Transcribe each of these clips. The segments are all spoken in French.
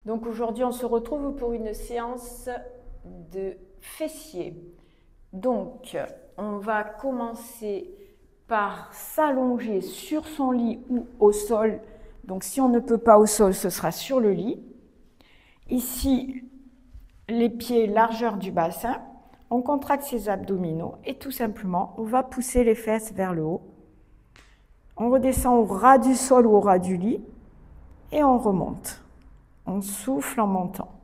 Donc aujourd'hui, on se retrouve pour une séance de fessiers. Donc, on va commencer par s'allonger sur son lit ou au sol. Donc, si on ne peut pas au sol, ce sera sur le lit. Ici, les pieds largeur du bassin. On contracte ses abdominaux et tout simplement, on va pousser les fesses vers le haut. On redescend au ras du sol ou au ras du lit et on remonte. On souffle en montant.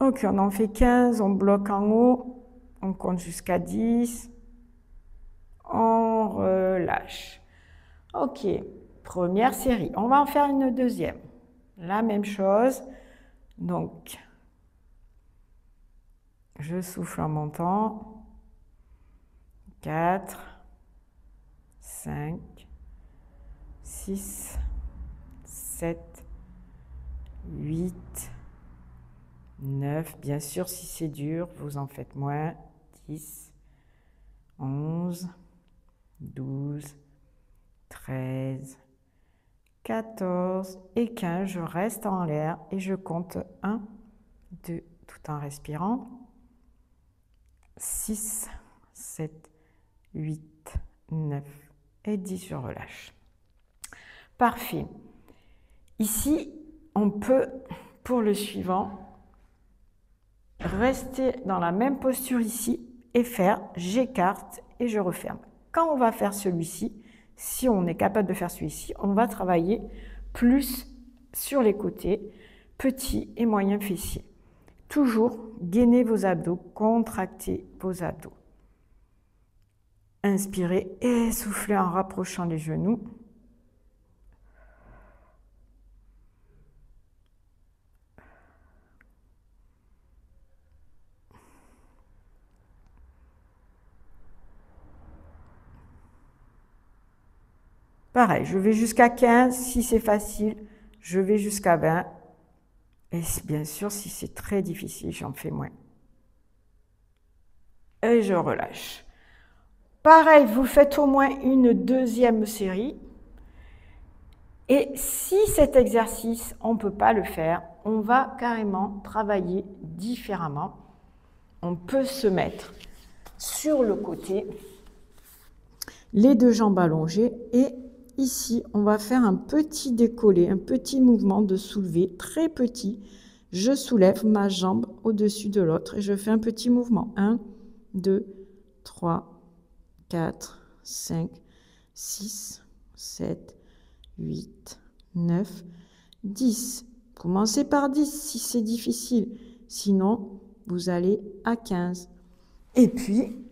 Ok, on en fait 15, on bloque en haut, on compte jusqu'à 10, on relâche. Ok, première série. On va en faire une deuxième. La même chose. Donc, je souffle en montant. 4, 5, 6, 7, 8, 9. Bien sûr, si c'est dur, vous en faites moins. 10, 11, 12, 13, 14 et 15. Je reste en l'air et je compte 1, 2, tout en respirant. 6, 7, 8, 9 et 10, je relâche. Parfait. Ici, on peut, pour le suivant, rester dans la même posture ici et faire j'écarte et je referme. Quand on va faire celui-ci, si on est capable de faire celui-ci, on va travailler plus sur les côtés, petits et moyens fessiers. Toujours gainez vos abdos, contractez vos abdos. Inspirez et soufflez en rapprochant les genoux. Pareil, je vais jusqu'à 15, si c'est facile, je vais jusqu'à 20. Et bien sûr, si c'est très difficile, j'en fais moins. Et je relâche. Pareil, vous faites au moins une deuxième série. Et si cet exercice, on ne peut pas le faire, on va carrément travailler différemment. On peut se mettre sur le côté, les deux jambes allongées et ici, on va faire un petit décollé, un petit mouvement de soulevé, très petit. Je soulève ma jambe au-dessus de l'autre et je fais un petit mouvement. 1, 2, 3, 4, 5, 6, 7, 8, 9, 10. Commencez par 10 si c'est difficile. Sinon, vous allez à 15. Et puis,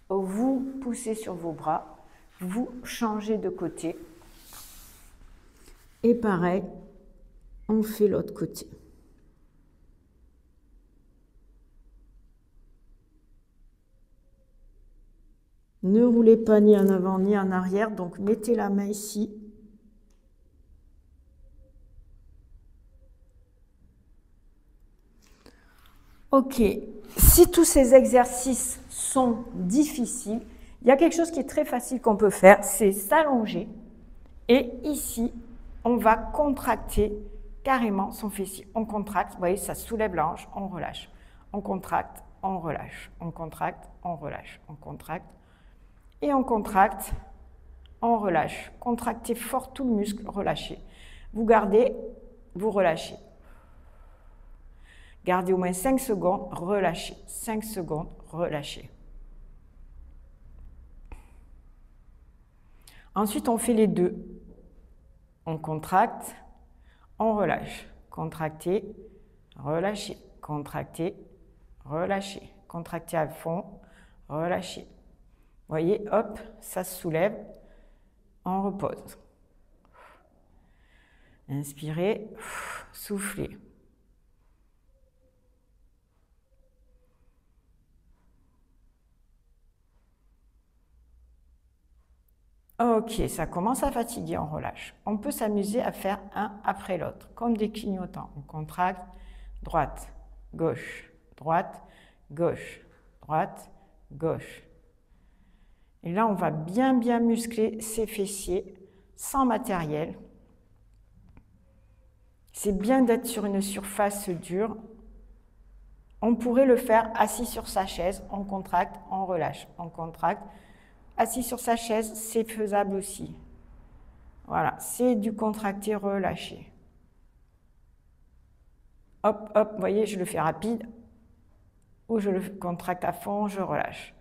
vous poussez sur vos bras. Vous changez de côté. Et pareil, on fait l'autre côté. Ne roulez pas ni en avant ni en arrière, donc mettez la main ici. Ok, si tous ces exercices sont difficiles, il y a quelque chose qui est très facile qu'on peut faire, c'est s'allonger. Et ici, on va contracter carrément son fessier. On contracte, vous voyez, ça soulève la hanche, on relâche. On contracte, on relâche. On contracte, on relâche. On contracte. Et on contracte, on relâche. Contractez fort tout le muscle, relâchez. Vous gardez, vous relâchez. Gardez au moins 5 secondes, relâchez. 5 secondes, relâchez. Ensuite, on fait les deux. On contracte, on relâche. Contractez, relâchez. Contractez, relâchez. Contractez à fond, relâchez. Vous voyez, hop, ça se soulève, on repose. Inspirez, soufflez. Ok, ça commence à fatiguer, on relâche. On peut s'amuser à faire un après l'autre, comme des clignotants. On contracte, droite, gauche, droite, gauche, droite, gauche. Et là, on va bien muscler ses fessiers sans matériel. C'est bien d'être sur une surface dure. On pourrait le faire assis sur sa chaise, on contracte, on relâche, on contracte. Assis sur sa chaise, c'est faisable aussi. Voilà, c'est du contracté relâché. Hop, hop, vous voyez, je le fais rapide, ou je le contracte à fond, je relâche.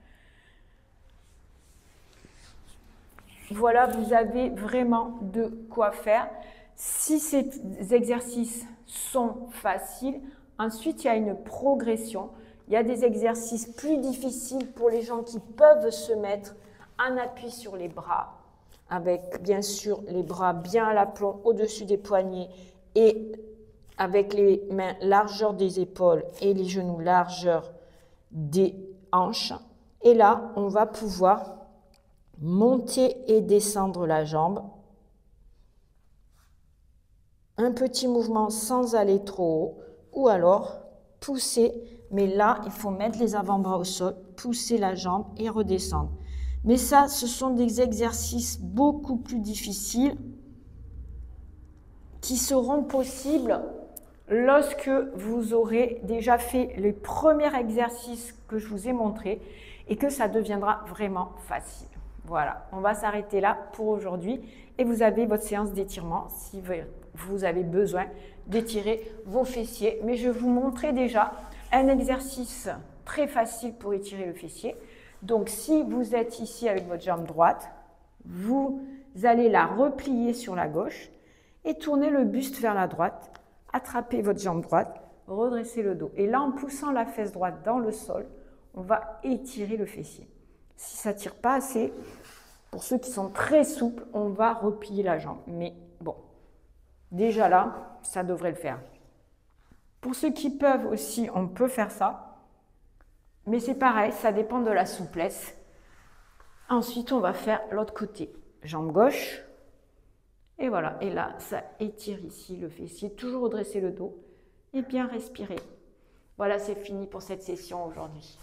Voilà, vous avez vraiment de quoi faire. Si ces exercices sont faciles, ensuite il y a une progression. Il y a des exercices plus difficiles pour les gens qui peuvent se mettre en appui sur les bras, avec bien sûr les bras bien à l'aplomb au-dessus des poignets et avec les mains largeur des épaules et les genoux largeur des hanches. Et là, on va pouvoir monter et descendre la jambe. Un petit mouvement sans aller trop haut, ou alors pousser, mais là, il faut mettre les avant-bras au sol, pousser la jambe et redescendre. Mais ça, ce sont des exercices beaucoup plus difficiles qui seront possibles lorsque vous aurez déjà fait les premiers exercices que je vous ai montrés et que ça deviendra vraiment facile. Voilà, on va s'arrêter là pour aujourd'hui et vous avez votre séance d'étirement si vous avez besoin d'étirer vos fessiers. Mais je vais vous montrer déjà un exercice très facile pour étirer le fessier. Donc si vous êtes ici avec votre jambe droite, vous allez la replier sur la gauche et tourner le buste vers la droite, attrapez votre jambe droite, redressez le dos. Et là, en poussant la fesse droite dans le sol, on va étirer le fessier. Si ça ne tire pas assez, pour ceux qui sont très souples, on va replier la jambe. Mais bon, déjà là, ça devrait le faire. Pour ceux qui peuvent aussi, on peut faire ça. Mais c'est pareil, ça dépend de la souplesse. Ensuite, on va faire l'autre côté. Jambe gauche. Et voilà, et là, ça étire ici le fessier. Toujours redresser le dos et bien respirer. Voilà, c'est fini pour cette session aujourd'hui.